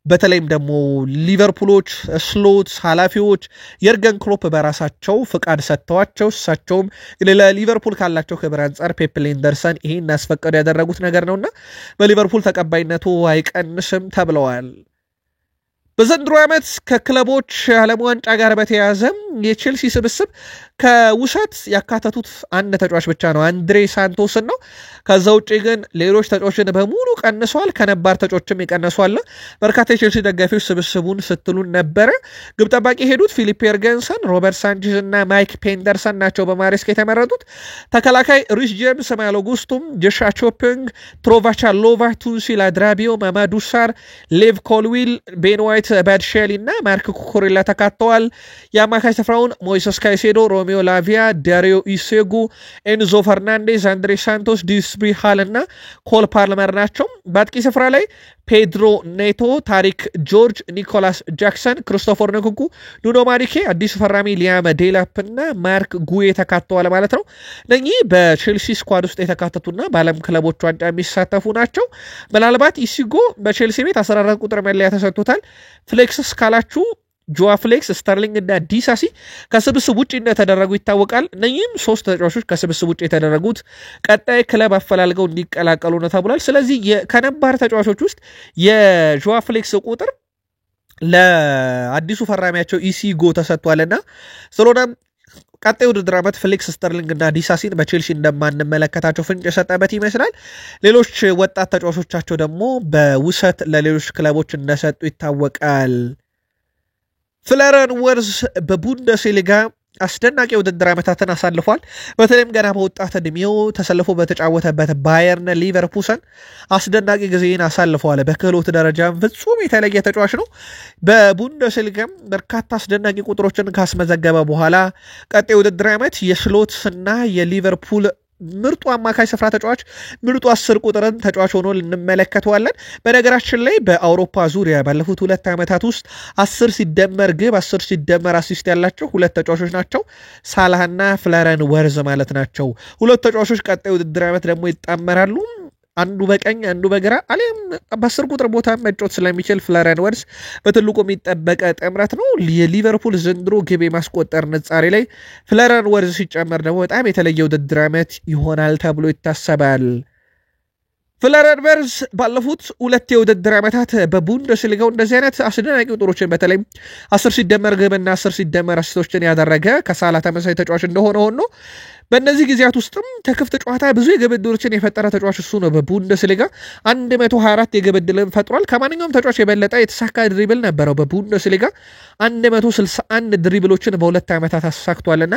በተለይም ደግሞ ሊቨርፑሎች ስሎት ኃላፊዎች የርገን ክሎፕ በራሳቸው ፍቃድ ሰጥተዋቸው እሳቸውም ለሊቨርፑል ካላቸው ክብር አንጻር ፔፕ ሊንደርሰን ይሄን ያስፈቀዱ ያደረጉት ነገር ነውና በሊቨርፑል ተቀባይነቱ አይቀንስም ተብለዋል። በዘንድሮ ዓመት ከክለቦች ዓለም ዋንጫ ጋር በተያያዘ የቼልሲ ስብስብ ከውሰት ያካተቱት አንድ ተጫዋች ብቻ ነው፣ አንድሬ ሳንቶስን ነው። ከዛ ውጪ ግን ሌሎች ተጫዋቾችን በሙሉ ቀንሰዋል። ከነባር ተጫዋቾችም ይቀነሷል። በርካታ የቼልሲ ደጋፊዎች ስብስቡን ስትሉን ነበረ። ግብ ጠባቂ ሄዱት ፊሊፕ የርገንሰን፣ ሮበርት ሳንቼዝ እና ማይክ ፔንደርሰን ናቸው በማሬስካ የተመረጡት። ተከላካይ ሪስ ጄምስ፣ ማሎ ጉስቱም፣ ጆሻ ቾፒንግ፣ ትሮቫቻ ሎቫ፣ ቱንሲል አድራቢዮ፣ ማማዱ ሳር፣ ሌቭ ኮልዊል፣ ቤን ዋይት፣ ባድሼሊ እና ማርክ ኩኩሬላ ተካተዋል። የአማካይ ስፍራውን ሞይሰስ ካይሴዶ፣ ሮሜዮ ላቪያ፣ ዳሪዮ ኢሴጉ፣ ኤንዞ ፈርናንዴዝ፣ አንድሬ ሳንቶስ፣ ዲስብሪ ሃል እና ኮል ፓልመር ናቸው። በአጥቂ ስፍራ ላይ ፔድሮ ኔቶ፣ ታሪክ ጆርጅ፣ ኒኮላስ ጃክሰን፣ ክሪስቶፈር ንኩኩ፣ ኑኖ ማሪኬ፣ አዲሱ ፈራሚ ሊያም ዴላፕ እና ማርክ ጉዌ ተካተዋል ማለት ነው። እነኚህ በቼልሲ ስኳድ ውስጥ የተካተቱና በዓለም ክለቦች ዋንጫ የሚሳተፉ ናቸው። ምናልባት ኢሲጎ በቼልሲ ቤት 14 ቁጥር መለያ ተሰጥቶታል። ፍሌክስስ ካላችሁ ጆዋ ፍሌክስ፣ ስተርሊንግ እና ዲሳሲ ከስብስብ ውጭ እንደተደረጉ ይታወቃል። እነኚህም ሶስት ተጫዋቾች ከስብስብ ውጭ የተደረጉት ቀጣይ ክለብ አፈላልገው እንዲቀላቀሉ ነው ተብሏል። ስለዚህ ከነባር ተጫዋቾች ውስጥ የጆዋ ፍሌክስ ቁጥር ለአዲሱ ፈራሚያቸው ኢሲጎ ተሰጥቷልና ስለሆነም ቀጣይ ውድድር ዓመት ፍሌክስ፣ ስተርሊንግ እና ዲሳሲን በቼልሲ እንደማንመለከታቸው ፍንጭ የሰጠበት ይመስላል። ሌሎች ወጣት ተጫዋቾቻቸው ደግሞ በውሰት ለሌሎች ክለቦች እንደሰጡ ይታወቃል። ፍለረን ወርዝ በቡንደስሊጋ አስደናቂ ውድድር ዓመታትን አሳልፏል። በተለይም ገና በወጣት ዕድሜው ተሰልፎ በተጫወተበት ባየርን ሊቨርፑልን አስደናቂ ጊዜን አሳልፈዋል። በክህሎት ደረጃም ፍጹም የተለየ ተጫዋች ነው። በቡንደስሊጋም በርካታ አስደናቂ ቁጥሮችን ካስመዘገበ በኋላ ቀጣይ ውድድር ዓመት የስሎትና የሊቨርፑል ምርጡ አማካይ ስፍራ ተጫዋች ምርጡ 10 ቁጥርን ተጫዋች ሆኖ እንመለከተዋለን። በነገራችን ላይ በአውሮፓ ዙሪያ ባለፉት 2 ዓመታት ውስጥ 10 ሲደመር ግብ 10 ሲደመር አሲስት ያላቸው 2 ተጫዋቾች ናቸው፣ ሳላህና ፍለረን ወርዝ ማለት ናቸው። ሁለት ተጫዋቾች ቀጣይ ውድድር ዓመት ደግሞ ይጣመራሉ። አንዱ በቀኝ አንዱ በግራ አሊያም በ10 ቁጥር ቦታ መጫወት ስለሚችል ፍለረን ወርዝ በትልቁ የሚጠበቀ ጥምረት ነው። የሊቨርፑል ዘንድሮ ግብ የማስቆጠር ንጻሬ ላይ ፍለረን ወርዝ ሲጨመር ደግሞ በጣም የተለየ ውድድር ዓመት ይሆናል ተብሎ ይታሰባል። ፍለረን ወርዝ ባለፉት 2 የውድድር ዓመታት በቡንደስሊጋው እንደዚህ አይነት አስደናቂ ቁጥሮችን በተለይ 10 ሲደመር ግብና 10 ሲደመር አሲስቶችን ያደረገ ከሳላ ተመሳሳይ ተጫዋች እንደሆነ ሆኖ በእነዚህ ጊዜያት ውስጥም ተክፍት ጨዋታ ብዙ የግብ ዕድሎችን የፈጠረ ተጫዋች እሱ ነው። በቡንደስሊጋ 124 የግብ ዕድልን ፈጥሯል። ከማንኛውም ተጫዋች የበለጠ የተሳካ ድሪብል ነበረው። በቡንደስሊጋ 161 ድሪብሎችን በ2 ዓመታት አሳክቷልና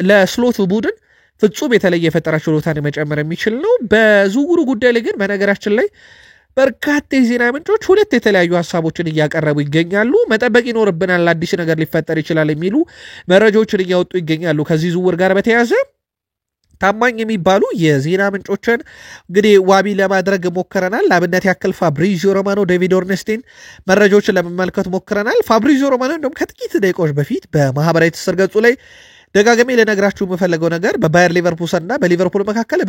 ለስሎት ቡድን ፍጹም የተለየ የፈጠራ ችሎታን መጨመር የሚችል ነው። በዝውውሩ ጉዳይ ላይ ግን በነገራችን ላይ በርካታ የዜና ምንጮች 2 የተለያዩ ሀሳቦችን እያቀረቡ ይገኛሉ። መጠበቅ ይኖርብናል፣ አዲስ ነገር ሊፈጠር ይችላል የሚሉ መረጃዎችን እያወጡ ይገኛሉ። ከዚህ ዝውውር ጋር በተያያዘ ታማኝ የሚባሉ የዜና ምንጮችን እንግዲህ ዋቢ ለማድረግ ሞክረናል። ለአብነት ያክል ፋብሪዚዮ ሮማኖ፣ ዴቪድ ኦርነስቲን መረጃዎችን ለመመልከት ሞክረናል። ፋብሪዚዮ ሮማኖ እንደውም ከጥቂት ደቂቃዎች በፊት በማህበራዊ ትስስር ገጹ ላይ ደጋግሜ ለነግራችሁ የምፈልገው ነገር በባየር ሊቨርፑል እና በሊቨርፑል መካከል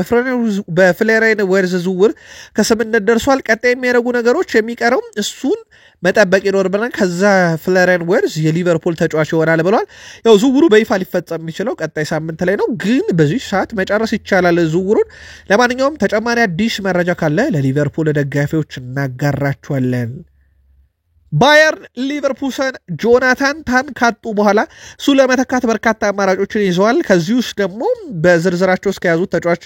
በፍለረን ወርዝ ዝውውር ከስምምነት ደርሷል። ቀጣይ የሚያደርጉ ነገሮች የሚቀረው እሱን መጠበቅ ይኖርብናል። ከዛ ፍለረን ወርዝ የሊቨርፑል ተጫዋች ይሆናል ብሏል። ያው ዝውውሩ በይፋ ሊፈጸም የሚችለው ቀጣይ ሳምንት ላይ ነው፣ ግን በዚህ ሰዓት መጨረስ ይቻላል ዝውውሩን። ለማንኛውም ተጨማሪ አዲስ መረጃ ካለ ለሊቨርፑል ደጋፊዎች እናጋራችኋለን። ባየርን ሊቨርፑልን ጆናታን ታን ካጡ በኋላ እሱ ለመተካት በርካታ አማራጮችን ይዘዋል። ከዚህ ውስጥ ደግሞ በዝርዝራቸው እስከ ያዙት ተጫዋች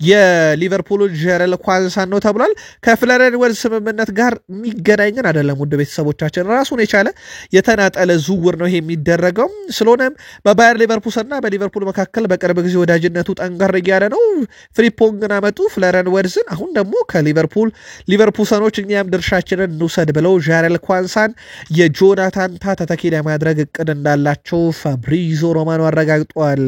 የሊቨርፑል ጀረል ኳንሳን ነው ተብሏል። ከፍለረን ወርዝ ስምምነት ጋር የሚገናኝን አይደለም። ውድ ቤተሰቦቻችን ራሱን የቻለ የተናጠለ ዝውውር ነው ይሄ የሚደረገው። ስለሆነም በባየር ሊቨርፑልና በሊቨርፑል መካከል በቅርብ ጊዜ ወዳጅነቱ ጠንከር እያለ ነው። ፍሪፖንግን አመጡ ፍለረን ወርዝን። አሁን ደግሞ ሊቨርፑልኖች እኛም ድርሻችንን እንውሰድ ብለው ጀረል ኳንሳን የጆናታን ታ ተተኪ ለማድረግ እቅድ እንዳላቸው ፋብሪዚዮ ሮማኖ አረጋግጧል።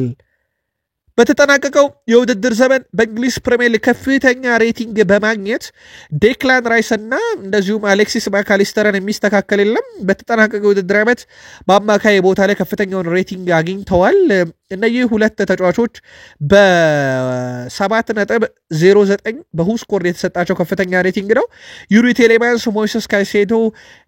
በተጠናቀቀው የውድድር ዘመን በእንግሊዝ ፕሪሚየር ሊግ ከፍተኛ ሬቲንግ በማግኘት ዴክላን ራይስ እና እንደዚሁም አሌክሲስ ማካሊስተርን የሚስተካከል የለም። በተጠናቀቀው የውድድር ዓመት በአማካይ ቦታ ላይ ከፍተኛውን ሬቲንግ አግኝተዋል። እነዚህ ሁለት ተጫዋቾች በ7.09 በሁስኮርድ የተሰጣቸው ከፍተኛ ሬቲንግ ነው። ዩሪ ቴሌማንስ፣ ሞይሰስ ካይሴዶ፣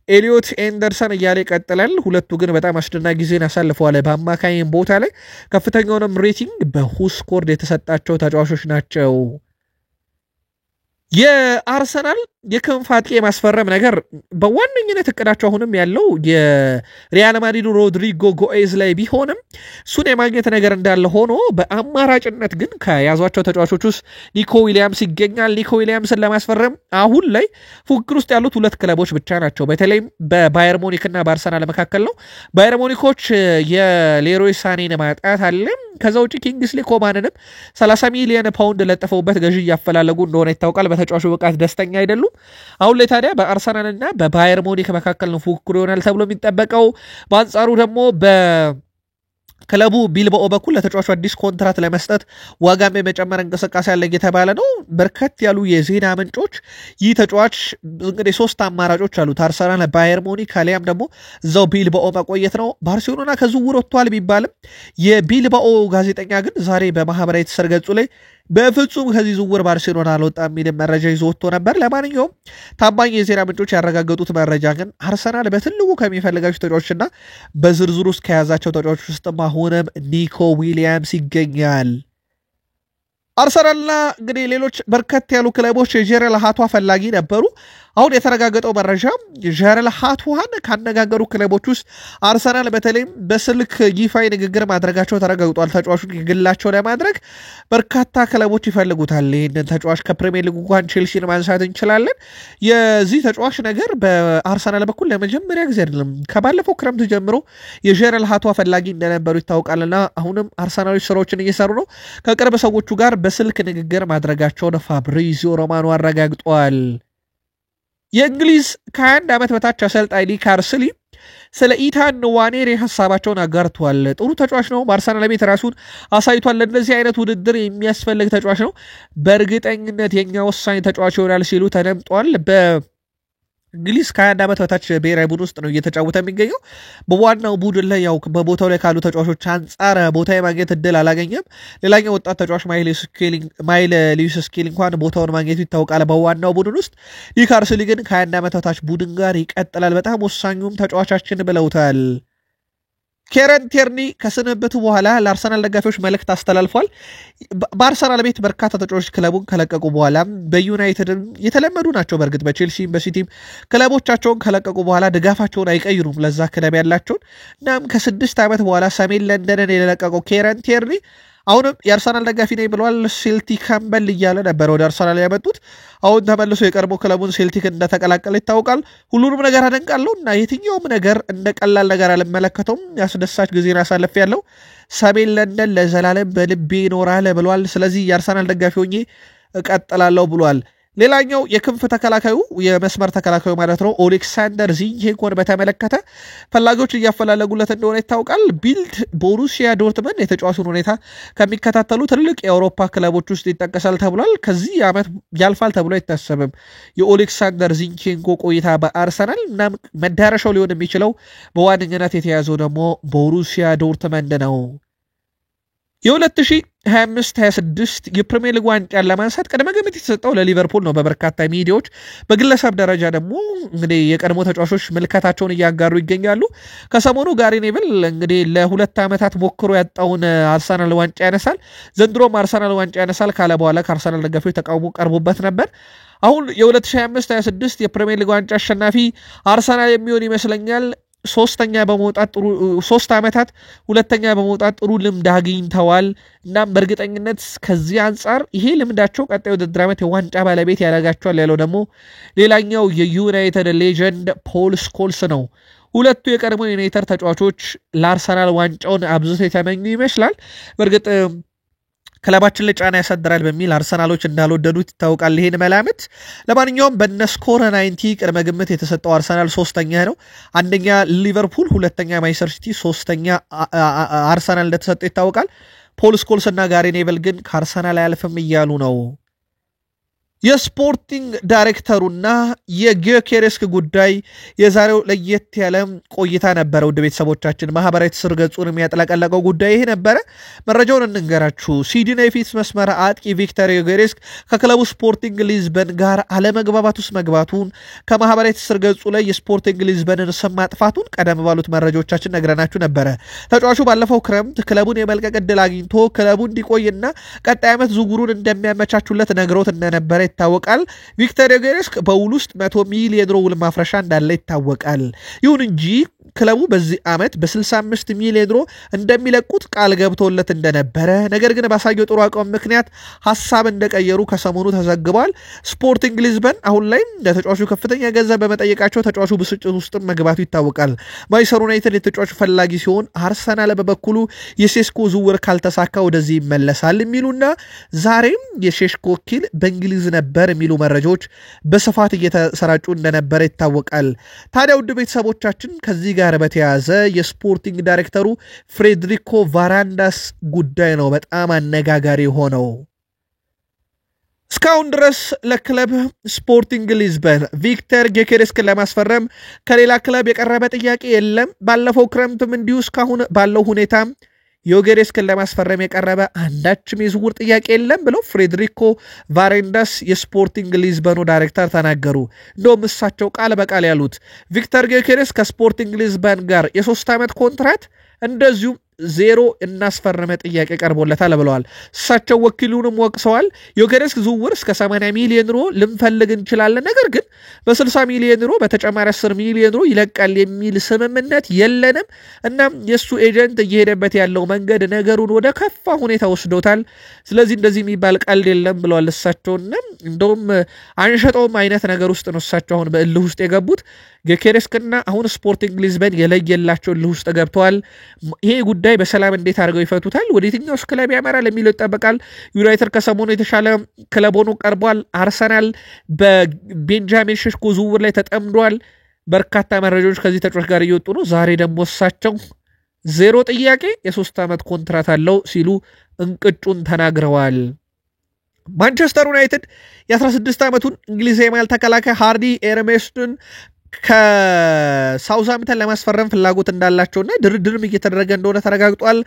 ኤሊዮት ኤንደርሰን እያለ ይቀጥላል። ሁለቱ ግን በጣም አስደናቂ ጊዜን አሳልፈዋል። በአማካይ ቦታ ላይ ከፍተኛውንም ሬቲንግ በሁስኮርድ የተሰጣቸው ተጫዋቾች ናቸው። የአርሰናል የክንፍ አጥቂ የማስፈረም ነገር በዋነኝነት እቅዳቸው አሁንም ያለው የሪያል ማድሪድ ሮድሪጎ ጎኤዝ ላይ ቢሆንም እሱን የማግኘት ነገር እንዳለ ሆኖ በአማራጭነት ግን ከያዟቸው ተጫዋቾች ውስጥ ኒኮ ዊሊያምስ ይገኛል። ኒኮ ዊሊያምስን ለማስፈረም አሁን ላይ ፉክክር ውስጥ ያሉት ሁለት ክለቦች ብቻ ናቸው። በተለይም በባየር ሙኒክ እና በአርሰናል መካከል ነው። ባየር ሙኒኮች የሌሮይ ሳኔን ማጣት አለ። ከዛ ውጭ ኪንግስሊ ኮማንንም 30 ሚሊዮን ፓውንድ ለጥፈውበት ገዢ እያፈላለጉ እንደሆነ ይታወቃል። በተጫዋቹ ብቃት ደስተኛ አይደሉም። አሁን ላይ ታዲያ በአርሰናል እና በባየር ሙኒክ መካከል ነው ፉክክሩ ይሆናል ተብሎ የሚጠበቀው። በአንጻሩ ደግሞ ክለቡ ቢልባኦ በኩል ለተጫዋቹ አዲስ ኮንትራት ለመስጠት ዋጋም የመጨመር እንቅስቃሴ ያለ እየተባለ ነው። በርከት ያሉ የዜና ምንጮች ይህ ተጫዋች እንግዲህ 3 አማራጮች አሉት። አርሰናል፣ ባየር ሙኒክ አሊያም ደግሞ እዛው ቢልባኦ መቆየት ነው። ባርሴሎና ከዝውውር ወጥቷል ቢባልም የቢልባኦ ጋዜጠኛ ግን ዛሬ በማህበራዊ ትስስር ገጹ ላይ በፍጹም ከዚህ ዝውውር ባርሴሎና አልወጣም የሚል መረጃ ይዞ ወጥቶ ነበር። ለማንኛውም ታማኝ የዜና ምንጮች ያረጋገጡት መረጃ ግን አርሰናል በትልቁ ከሚፈልጋቸው ተጫዋቾችና በዝርዝር ውስጥ ከያዛቸው ተጫዋቾች ውስጥ አሁንም ኒኮ ዊሊያምስ ይገኛል። አርሰናልና እንግዲህ ሌሎች በርከት ያሉ ክለቦች የጀረል ሃቷ ፈላጊ ነበሩ። አሁን የተረጋገጠው መረጃ ጀረል ሃቷን ካነጋገሩ ክለቦች ውስጥ አርሰናል በተለይም በስልክ ይፋዊ ንግግር ማድረጋቸው ተረጋግጧል። ተጫዋቹን ግላቸው ለማድረግ በርካታ ክለቦች ይፈልጉታል። ይህንን ተጫዋች ከፕሪሚየር ሊግ እንኳን ቼልሲን ማንሳት እንችላለን። የዚህ ተጫዋች ነገር በአርሰናል በኩል ለመጀመሪያ ጊዜ አይደለም፣ ከባለፈው ክረምት ጀምሮ የጀረል ሃቷ ፈላጊ እንደነበሩ ይታወቃልና አሁንም አርሰናሎች ስራዎችን እየሰሩ ነው። ከቅርብ ሰዎቹ ጋር በስልክ ንግግር ማድረጋቸውን ፋብሪዚዮ ሮማኖ አረጋግጧል። የእንግሊዝ ከ21 ዓመት በታች አሰልጣኝ ሊ ካርስሊ ስለ ኢታን ንዋኔሪ ሀሳባቸውን አጋርቷል። ጥሩ ተጫዋች ነው፣ በአርሰናል ቤት ራሱን አሳይቷል። ለእንደዚህ አይነት ውድድር የሚያስፈልግ ተጫዋች ነው፣ በእርግጠኝነት የኛ ወሳኝ ተጫዋች ይሆናል ሲሉ ተደምጧል። እንግሊዝ ከ21 ዓመት በታች ብሔራዊ ቡድን ውስጥ ነው እየተጫወተ የሚገኘው። በዋናው ቡድን ላይ ያው በቦታው ላይ ካሉ ተጫዋቾች አንጻር ቦታ የማግኘት እድል አላገኘም። ሌላኛው ወጣት ተጫዋች ማይል ሊዩስ ስኬሊ እንኳን ቦታውን ማግኘቱ ይታወቃል በዋናው ቡድን ውስጥ። ሊ ካርስሊ ግን ከ21 ዓመት በታች ቡድን ጋር ይቀጥላል፣ በጣም ወሳኙም ተጫዋቻችን ብለውታል። ኬረን ቴርኒ ከስንብቱ በኋላ ለአርሰናል ደጋፊዎች መልእክት አስተላልፏል። በአርሰናል ቤት በርካታ ተጫዋቾች ክለቡን ከለቀቁ በኋላ በዩናይትድም የተለመዱ ናቸው። በእርግጥ በቼልሲም በሲቲም ክለቦቻቸውን ከለቀቁ በኋላ ድጋፋቸውን አይቀይሩም ለዛ ክለብ ያላቸውን። እናም ከ6 ዓመት በኋላ ሰሜን ለንደንን የለቀቀው ኬረን ቴርኒ አሁንም የአርሰናል ደጋፊ ነኝ ብለዋል። ሴልቲክ ካምበል እያለ ነበር ወደ አርሰናል ያመጡት። አሁን ተመልሶ የቀድሞ ክለቡን ሴልቲክ እንደተቀላቀለ ይታወቃል። ሁሉንም ነገር አደንቃለሁ እና የትኛውም ነገር እንደ ቀላል ነገር አልመለከተውም። ያስደሳች ጊዜን አሳልፍ ያለው ሰሜን ለንደን ለዘላለም በልቤ ይኖራል ብሏል። ስለዚህ የአርሰናል ደጋፊ ሆኜ እቀጥላለሁ ብሏል። ሌላኛው የክንፍ ተከላካዩ የመስመር ተከላካዩ ማለት ነው ኦሌክሳንደር ዚንቼንኮን በተመለከተ ፈላጊዎች እያፈላለጉለት እንደሆነ ይታወቃል። ቢልድ ቦሩሲያ ዶርትመንድ የተጫዋቹን ሁኔታ ከሚከታተሉ ትልቅ የአውሮፓ ክለቦች ውስጥ ይጠቀሳል ተብሏል። ከዚህ ዓመት ያልፋል ተብሎ አይታሰብም የኦሌክሳንደር ዚንቼንኮ ቆይታ በአርሰናል እና መዳረሻው ሊሆን የሚችለው በዋነኝነት የተያዘው ደግሞ ቦሩሲያ ዶርትመንድ ነው። የ2025-26 የፕሪሚየር ሊግ ዋንጫን ለማንሳት ቅድመ ግምት የተሰጠው ለሊቨርፑል ነው በበርካታ ሚዲያዎች። በግለሰብ ደረጃ ደግሞ እንግዲህ የቀድሞ ተጫዋቾች ምልከታቸውን እያጋሩ ይገኛሉ። ከሰሞኑ ጋሪ ኔቭል እንግዲህ ለ2 ዓመታት ሞክሮ ያጣውን አርሰናል ዋንጫ ያነሳል፣ ዘንድሮም አርሰናል ዋንጫ ያነሳል ካለ በኋላ ከአርሰናል ደጋፊዎች ተቃውሞ ቀርቦበት ነበር። አሁን የ2025-26 የፕሪሚየር ሊግ ዋንጫ አሸናፊ አርሰናል የሚሆን ይመስለኛል። 3 ዓመታት ሁለተኛ በመውጣት ጥሩ ልምድ አግኝተዋል። እናም በእርግጠኝነት ከዚህ አንጻር ይሄ ልምዳቸው ቀጣይ ውድድር ዓመት የዋንጫ ባለቤት ያደርጋቸዋል ያለው ደግሞ ሌላኛው የዩናይትድ ሌጀንድ ፖል ስኮልስ ነው። ሁለቱ የቀድሞ ዩናይትድ ተጫዋቾች ለአርሰናል ዋንጫውን አብዝተው የተመኙ ይመስላል። በእርግጥ ክለባችን ላይ ጫና ያሳድራል በሚል አርሰናሎች እንዳልወደዱት ይታወቃል ይሄን መላምት። ለማንኛውም በነስኮር 90 ቅድመ ግምት የተሰጠው አርሰናል 3ኛ ነው። አንደኛ ሊቨርፑል፣ ሁለተኛ ማንቸስተር ሲቲ፣ 3ኛ አርሰናል እንደተሰጠው ይታወቃል። ፖል ስኮልስ እና ጋሪ ኔቨል ግን ከአርሰናል አያልፍም እያሉ ነው። የስፖርቲንግ ዳይሬክተሩና የጊዮኬሬስ ጉዳይ የዛሬው ለየት ያለ ቆይታ ነበረ። ውድ ቤተሰቦቻችን ማህበራዊ ትስስር ገጹን የሚያጠላቀለቀው ጉዳይ ይሄ ነበረ። መረጃውን እንንገራችሁ። ሲድኒ የፊት መስመር አጥቂ ቪክተር ጊዮኬሬስ ከክለቡ ስፖርቲንግ ሊዝበን ጋር አለመግባባት ውስጥ መግባቱን ከማህበራዊ ትስስር ገጹ ላይ የስፖርቲንግ ሊዝበንን ስም ማጥፋቱን ቀደም ባሉት መረጃዎቻችን ነግረናችሁ ነበረ። ተጫዋቹ ባለፈው ክረምት ክለቡን የመልቀቅ ዕድል አግኝቶ ክለቡ እንዲቆይና ቀጣይ ዓመት ዝውውሩን እንደሚያመቻቹለት ነግሮት እንደነበረ ይታወቃል። ቪክተር ጊዮኬሬስ በውል ውስጥ 100 ሚሊዮን ዩሮ ውል ማፍረሻ እንዳለ ይታወቃል። ይሁን እንጂ ክለቡ በዚህ ዓመት በ65 ሚሊዮን ዩሮ እንደሚለቁት ቃል ገብቶለት እንደነበረ ነገር ግን ባሳየው ጥሩ አቋም ምክንያት ሐሳብ እንደቀየሩ ከሰሞኑ ተዘግቧል። ስፖርቲንግ ሊዝበን አሁን ላይ ለተጫዋቹ ከፍተኛ ገንዘብ በመጠየቃቸው ተጫዋቹ ብስጭት ውስጥ መግባቱ ይታወቃል። ማንቸስተር ዩናይትድ የተጫዋቹ ፈላጊ ሲሆን አርሰናል በበኩሉ የሴስኮ ዝውውር ካልተሳካ ወደዚህ ይመለሳል የሚሉና ዛሬም የሴስኮ ወኪል በእንግሊዝ ነበር የሚሉ መረጃዎች በስፋት እየተሰራጩ እንደነበረ ይታወቃል። ታዲያ ውድ ቤተሰቦቻችን ከዚህ ጋር በተያያዘ የስፖርቲንግ ዳይሬክተሩ ፍሬድሪኮ ቫራንዳስ ጉዳይ ነው በጣም አነጋጋሪ ሆነው። እስካሁን ድረስ ለክለብ ስፖርቲንግ ሊዝበን ቪክተር ጊዮኬሬስን ለማስፈረም ከሌላ ክለብ የቀረበ ጥያቄ የለም። ባለፈው ክረምትም እንዲሁ እስካሁን ባለው ሁኔታ ጊዮኬሬስን ለማስፈረም የቀረበ አንዳችም የዝውውር ጥያቄ የለም ብለው ፍሬድሪኮ ቫራንዳስ የስፖርቲንግ ሊዝበኑ ዳይሬክተር ተናገሩ። እንደውም እሳቸው ቃል በቃል ያሉት ቪክተር ጊዮኬሬስ ከስፖርቲንግ ሊዝበን ጋር የ3 ዓመት ኮንትራት እንደዚሁም ዜሮ እናስፈረመ ጥያቄ ቀርቦለታል ብለዋል። እሳቸው ወኪሉንም ወቅሰዋል። ጊዮኬሬስ ዝውውር እስከ 80 ሚሊዮን ዩሮ ልንፈልግ እንችላለን፣ ነገር ግን በ60 ሚሊዮን ዩሮ በተጨማሪ 10 ሚሊዮን ዩሮ ይለቃል የሚል ስምምነት የለንም። እናም የእሱ ኤጀንት እየሄደበት ያለው መንገድ ነገሩን ወደ ከፋ ሁኔታ ወስዶታል። ስለዚህ እንደዚህ የሚባል ቀልድ የለም ብለዋል እሳቸውና እንደውም አንሸጠውም አይነት ነገር ውስጥ ነው እሳቸው አሁን በእልህ ውስጥ የገቡት። ጊዮኬሬስና አሁን ስፖርቲንግ ሊዝበን የለየላቸው እልህ ውስጥ ገብተዋል። ይሄ ጉዳይ በሰላም እንዴት አድርገው ይፈቱታል? ወደ የትኛው ክለብ ያመራል የሚለው ይጠበቃል። ዩናይትድ ከሰሞኑ የተሻለ ክለብ ሆኖ ቀርቧል። አርሰናል በቤንጃሚን ሼሽኮ ዝውውር ላይ ተጠምዷል። በርካታ መረጃዎች ከዚህ ተጫዋች ጋር እየወጡ ነው። ዛሬ ደግሞ እሳቸው ዜሮ ጥያቄ የ3 ዓመት ኮንትራት አለው ሲሉ እንቅጩን ተናግረዋል። ማንቸስተር ዩናይትድ የ16 ዓመቱን እንግሊዛዊ መሃል ተከላካይ ሃርዲ ኤርሜስቱን ከሳውዛምተን ለማስፈረም ፍላጎት እንዳላቸውና ድርድርም እየተደረገ እንደሆነ ተረጋግጧል።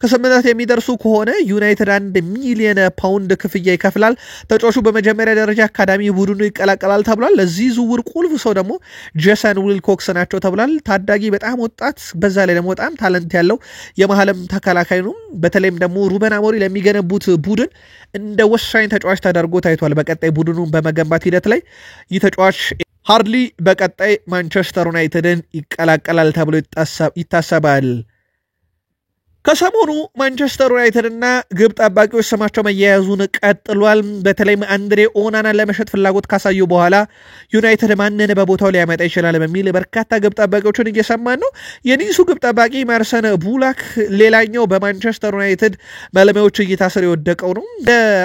ከስምምነት የሚደርሱ ከሆነ ዩናይትድ 1 ሚሊዮን ፓውንድ ክፍያ ይከፍላል። ተጫዋቹ በመጀመሪያ ደረጃ አካዳሚ ቡድኑ ይቀላቀላል ተብሏል። ለዚህ ዝውውር ቁልፍ ሰው ደግሞ ጄሰን ዊልኮክስ ናቸው ተብሏል። ታዳጊ በጣም ወጣት፣ በዛ ላይ ደግሞ በጣም ታለንት ያለው የመሃልም ተከላካይ ነው። በተለይም ደግሞ ሩበን አሞሪም ለሚገነቡት ቡድን እንደ ወሳኝ ተጫዋች ተደርጎ ታይቷል። በቀጣይ ቡድኑን በመገንባት ሂደት ላይ ይህ ተጫዋች ሃርዲ በቀጣይ ማንቸስተር ዩናይትድን ይቀላቀላል ተብሎ ይታሰባል። ከሰሞኑ ማንቸስተር ዩናይትድና ግብ ጠባቂዎች ስማቸው መያያዙን ቀጥሏል። በተለይም አንድሬ ኦናናን ለመሸጥ ፍላጎት ካሳዩ በኋላ ዩናይትድ ማንን በቦታው ሊያመጣ ይችላል በሚል በርካታ ግብ ጠባቂዎችን እየሰማን ነው። የኒሱ ግብ ጠባቂ ማርሰን ቡላክ ሌላኛው በማንቸስተር ዩናይትድ ባለሙያዎች እይታ ስር የወደቀው ነው።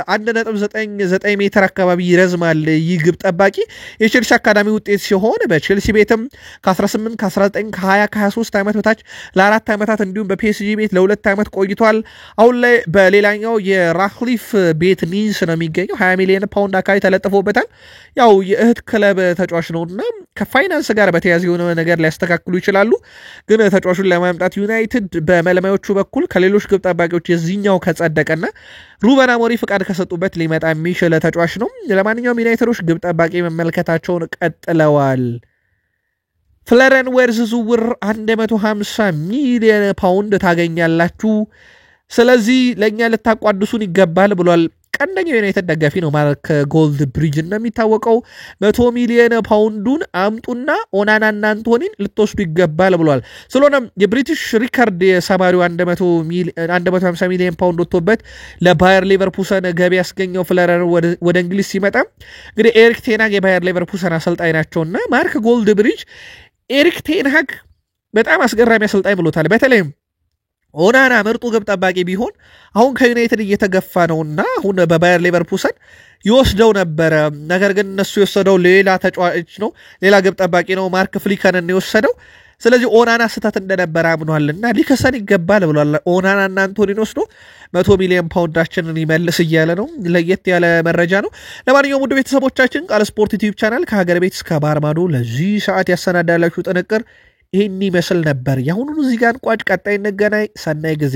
1.99 ሜትር አካባቢ ይረዝማል። ይህ ግብ ጠባቂ የቼልሲ አካዳሚ ውጤት ሲሆን በቼልሲ ቤትም ከ18 ከ19 ከ20 ከ23 ዓመት በታች ለ4 ዓመታት እንዲሁም በፒኤስጂ ቤት ለ2 ዓመት ቆይቷል። አሁን ላይ በሌላኛው የራክሊፍ ቤት ኒስ ነው የሚገኘው። 20 ሚሊዮን ፓውንድ አካባቢ ተለጥፎበታል። ያው የእህት ክለብ ተጫዋች ነውና ከፋይናንስ ጋር በተያያዘ የሆነ ነገር ሊያስተካክሉ ይችላሉ። ግን ተጫዋቹን ለማምጣት ዩናይትድ በመለማዮቹ በኩል ከሌሎች ግብ ጠባቂዎች የዚህኛው ከጸደቀና ሩበን አሞሪም ፍቃድ ከሰጡበት ሊመጣ የሚችል ተጫዋች ነው። ለማንኛውም ዩናይትዶች ግብ ጠባቂ መመልከታቸውን ቀጥለዋል። ፍሎሪያን ዌርዝ ዝውውር 150 ሚሊዮን ፓውንድ ታገኛላችሁ፣ ስለዚህ ለእኛ ልታቋድሱን ይገባል ብሏል። ቀንደኛው ዩናይትድ ደጋፊ ነው ማርክ ጎልድ ብሪጅ እንደሚታወቀው 100 ሚሊዮን ፓውንዱን አምጡና ኦናናና አንቶኒን ልትወስዱ ይገባል ብሏል። ስለሆነም የብሪቲሽ ሪካርድ የሰማሪው 150 ሚሊዮን ፓውንድ ወጥቶበት ለባየር ሌቨርኩሰን ገቢ ያስገኘው ፍሎሪያን ወደ እንግሊዝ ሲመጣ እንግዲህ ኤሪክ ቴናግ የባየር ሌቨርኩሰን አሰልጣኝ ናቸውና ማርክ ጎልድ ብሪጅ ኤሪክ ቴንሃግ በጣም አስገራሚ አሰልጣኝ ብሎታል። በተለይም ኦናና ምርጡ ግብ ጠባቂ ቢሆን አሁን ከዩናይትድ እየተገፋ ነውና አሁን በባየር ሌቨርኩሰን ይወስደው ነበረ። ነገር ግን እነሱ የወሰደው ሌላ ተጫዋች ነው፣ ሌላ ግብ ጠባቂ ነው፣ ማርክ ፍሊከንን የወሰደው። ስለዚህ ኦናና ስህተት እንደነበረ አምኗልና ሊከሰን ይገባል ብሏል። ኦናናና አንቶኒን ወስዶ 100 ሚሊዮን ፓውንዳችንን ይመልስ እያለ ነው። ለየት ያለ መረጃ ነው። ለማንኛውም ውድ ቤተሰቦቻችን ቃል ስፖርት ዩቲዩብ ቻናል ከሀገር ቤት እስከ ባህር ማዶ ለዚህ ሰዓት ያሰናዳላችሁ ጥንቅር ይህን ይመስል ነበር። የአሁኑን እዚህ ጋር እንቋጭ። ቀጣይ እንገናኝ። ሰናይ ጊዜ